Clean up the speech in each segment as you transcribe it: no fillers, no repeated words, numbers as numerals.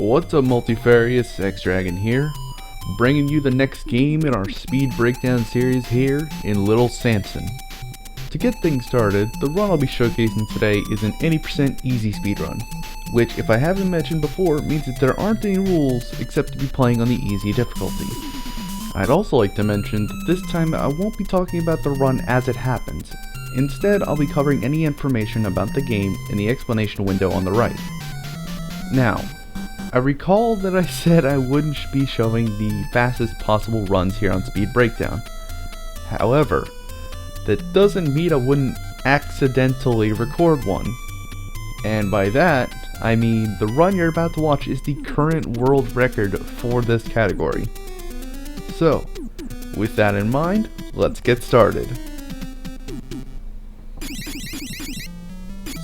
What's up, multifarious? Sex Dragon here, bringing you the next game in our speed breakdown series here in Little Samson. To get things started, the run I'll be showcasing today is an any % easy speedrun, which, if I haven't mentioned before, means that there aren't any rules except to be playing on the easy difficulty. I'd also like to mention that this time I won't be talking about the run as it happens. Instead, I'll be covering any information about the game in the explanation window on the right. Now, I recall that I said I wouldn't be showing the fastest possible runs here on Speed Breakdown. However, that doesn't mean I wouldn't accidentally record one. And by that, I mean the run you're about to watch is the current world record for this category. So, with that in mind, let's get started.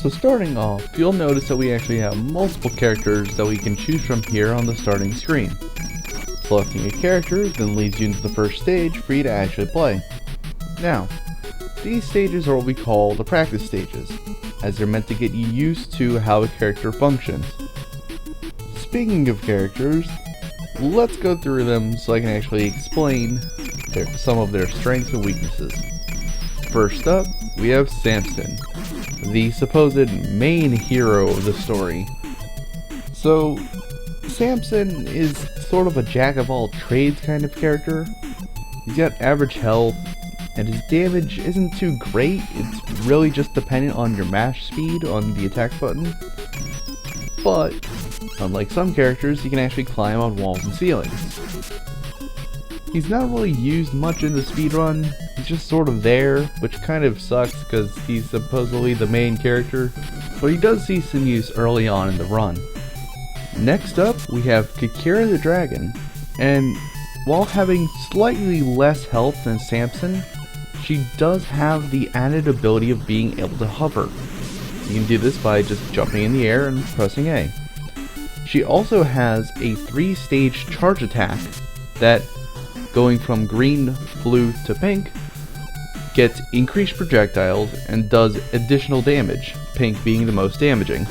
So starting off, you'll notice that we actually have multiple characters that we can choose from here on the starting screen. Selecting a character then leads you into the first stage for you to actually play. Now, these stages are what we call the practice stages, as they're meant to get you used to how a character functions. Speaking of characters, let's go through them so I can actually explain some of their strengths and weaknesses. First up, we have Samson, the supposed main hero of the story. So, Samson is sort of a jack-of-all-trades kind of character. He's got average health, and his damage isn't too great. It's really just dependent on your mash speed on the attack button. But, unlike some characters, he can actually climb on walls and ceilings. He's not really used much in the speedrun. He's just sort of there, which kind of sucks because he's supposedly the main character, but he does see some use early on in the run. Next up, we have Kikira the Dragon, and while having slightly less health than Samson, she does have the added ability of being able to hover. You can do this by just jumping in the air and pressing A. She also has a 3-stage charge attack that, going from green, blue to pink, gets increased projectiles and does additional damage, pink being the most damaging.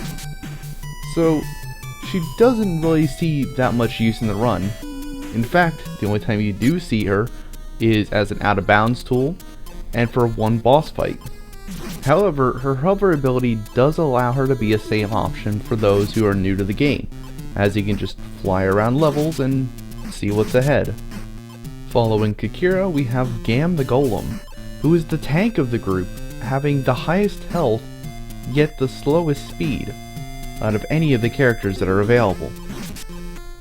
So, she doesn't really see that much use in the run. In fact, the only time you do see her is as an out of bounds tool and for one boss fight. However, her hover ability does allow her to be a safe option for those who are new to the game, as you can just fly around levels and see what's ahead. Following Kikira, we have Gam the Golem, who is the tank of the group, having the highest health, yet the slowest speed, out of any of the characters that are available.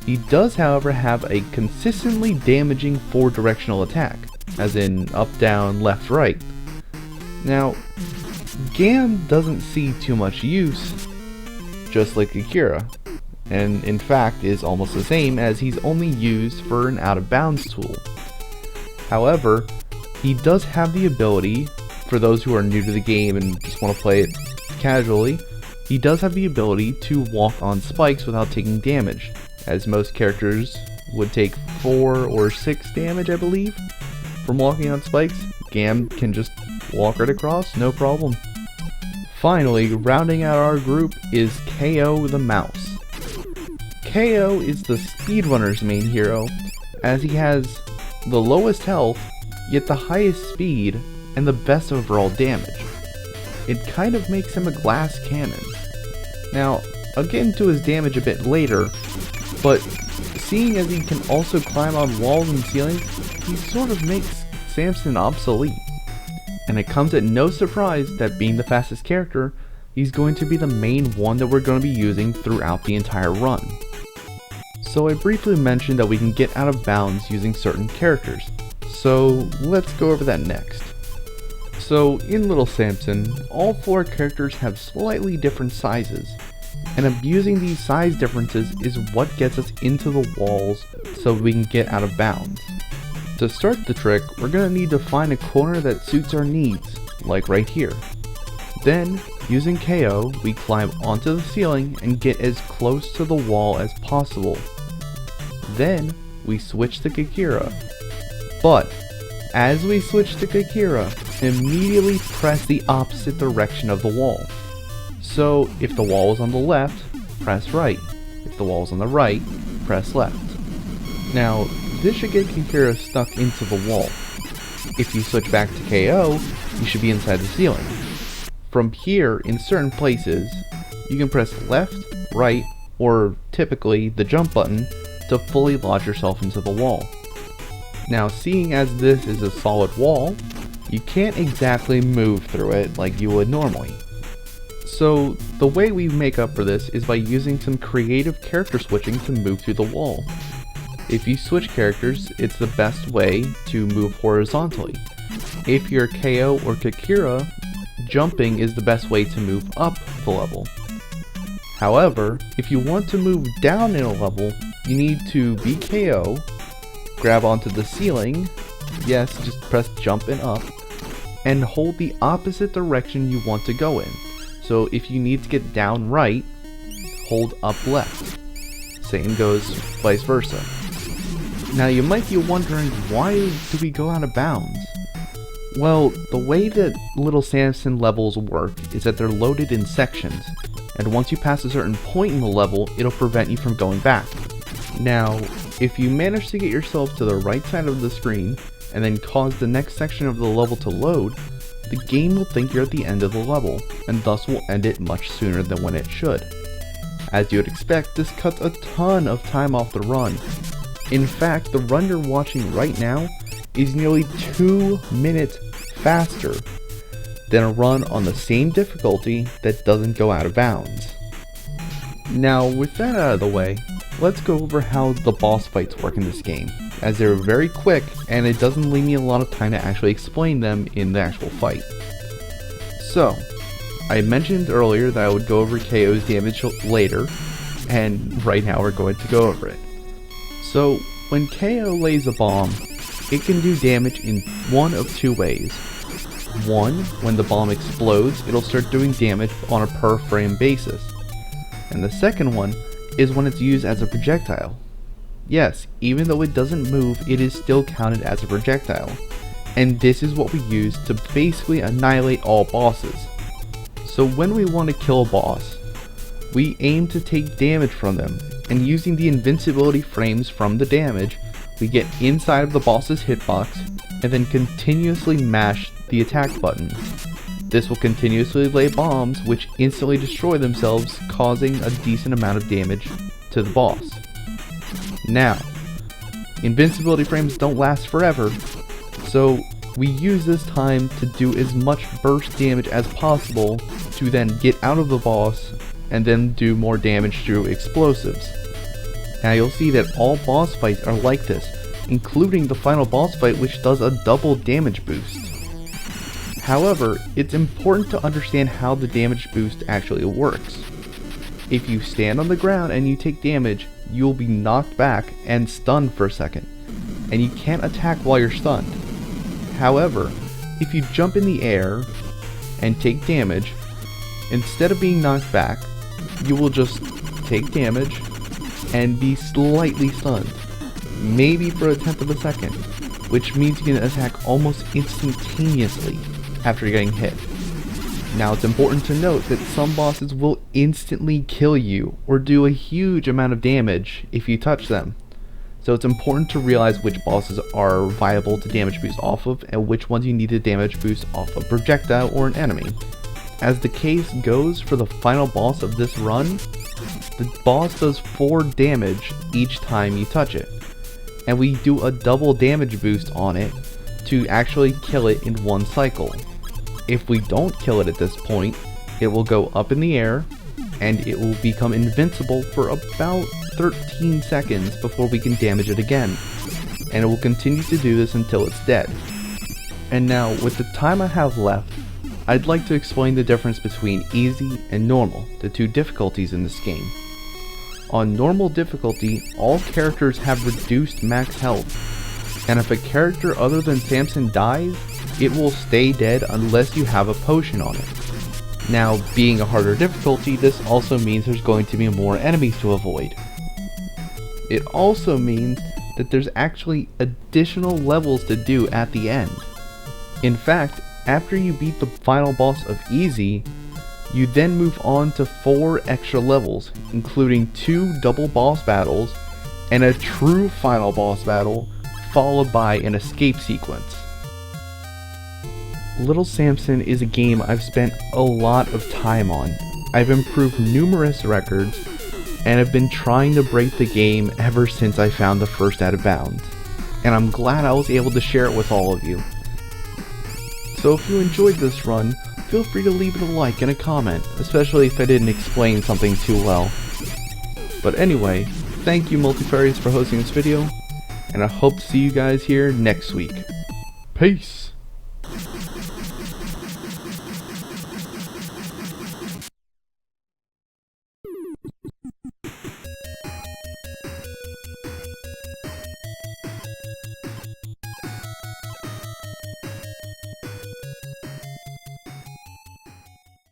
He does, however, have a consistently damaging 4-directional attack, as in up, down, left, right. Now, Gam doesn't see too much use, just like Kikira, and in fact is almost the same, as he's only used for an out of bounds tool. However, he does have the ability, for those who are new to the game and just want to play it casually, he does have the ability to walk on spikes without taking damage, as most characters would take 4 or 6 damage, I believe, from walking on spikes. Gam can just walk right across, no problem. Finally, rounding out our group is KO the Mouse. KO is the speedrunner's main hero, as he has the lowest health, yet the highest speed, and the best overall damage. It kind of makes him a glass cannon. Now, I'll get into his damage a bit later, but seeing as he can also climb on walls and ceilings, he sort of makes Samson obsolete. And it comes at no surprise that being the fastest character, he's going to be the main one that we're going to be using throughout the entire run. So I briefly mentioned that we can get out of bounds using certain characters, so let's go over that next. So in Little Samson, all 4 characters have slightly different sizes, and abusing these size differences is what gets us into the walls so we can get out of bounds. To start the trick, we're going to need to find a corner that suits our needs, like right here. Then, using KO, we climb onto the ceiling and get as close to the wall as possible. Then, we switch to Kikira. But, as we switch to Kikira, immediately press the opposite direction of the wall. So, if the wall is on the left, press right. If the walls on the right, press left. Now, this should get Kikira stuck into the wall. If you switch back to KO, you should be inside the ceiling. From here, in certain places, you can press left, right, or typically the jump button to fully lodge yourself into the wall. Now, seeing as this is a solid wall, you can't exactly move through it like you would normally. So the way we make up for this is by using some creative character switching to move through the wall. If you switch characters, it's the best way to move horizontally. If you're KO or Kikira, jumping is the best way to move up the level. However, if you want to move down in a level, you need to be KO, grab onto the ceiling, yes, just press jump and up, and hold the opposite direction you want to go in. So if you need to get down right, hold up left. Same goes vice versa. Now you might be wondering, why do we go out of bounds? Well, the way that little Samson levels work is that they're loaded in sections, and once you pass a certain point in the level, it'll prevent you from going back. Now, if you manage to get yourself to the right side of the screen, and then cause the next section of the level to load, the game will think you're at the end of the level, and thus will end it much sooner than when it should. As you would expect, this cuts a ton of time off the run. In fact, the run you're watching right now is nearly 2 minutes faster than a run on the same difficulty that doesn't go out of bounds. Now, with that out of the way, let's go over how the boss fights work in this game, as they're very quick and it doesn't leave me a lot of time to actually explain them in the actual fight. So, I mentioned earlier that I would go over KO's damage later, and right now we're going to go over it. So, when KO lays a bomb, it can do damage in one of two ways. One, when the bomb explodes, it'll start doing damage on a per frame basis. And the second one is when it's used as a projectile. Yes, even though it doesn't move, it is still counted as a projectile. And this is what we use to basically annihilate all bosses. So when we want to kill a boss, we aim to take damage from them, and using the invincibility frames from the damage, we get inside of the boss's hitbox, and then continuously mash the attack button. This will continuously lay bombs, which instantly destroy themselves, causing a decent amount of damage to the boss. Now, invincibility frames don't last forever, so we use this time to do as much burst damage as possible to then get out of the boss and then do more damage through explosives. Now you'll see that all boss fights are like this, including the final boss fight, which does a double damage boost. However, it's important to understand how the damage boost actually works. If you stand on the ground and you take damage, you'll be knocked back and stunned for a second, and you can't attack while you're stunned. However, if you jump in the air and take damage, instead of being knocked back, you will just take damage and be slightly stunned, maybe for a tenth of a second, which means you can attack almost instantaneously after getting hit. Now it's important to note that some bosses will instantly kill you or do a huge amount of damage if you touch them. So it's important to realize which bosses are viable to damage boost off of and which ones you need to damage boost off a projectile or an enemy. As the case goes for the final boss of this run, the boss does 4 damage each time you touch it, and we do a double damage boost on it to actually kill it in one cycle. If we don't kill it at this point, it will go up in the air, and it will become invincible for about 13 seconds before we can damage it again, and it will continue to do this until it's dead. And now, with the time I have left, I'd like to explain the difference between easy and normal, the two difficulties in this game. On normal difficulty, all characters have reduced max health, and if a character other than Samson dies, it will stay dead unless you have a potion on it. Now, being a harder difficulty, this also means there's going to be more enemies to avoid. It also means that there's actually additional levels to do at the end. In fact, after you beat the final boss of easy, You then move on to 4 extra levels, including 2 double boss battles and a true final boss battle, followed by an escape sequence. Little Samson is a game I've spent a lot of time on. I've improved numerous records, and have been trying to break the game ever since I found the first Out of Bounds, and I'm glad I was able to share it with all of you. So if you enjoyed this run, feel free to leave it a like and a comment, especially if I didn't explain something too well. But anyway, thank you Multifarious for hosting this video, and I hope to see you guys here next week. Peace!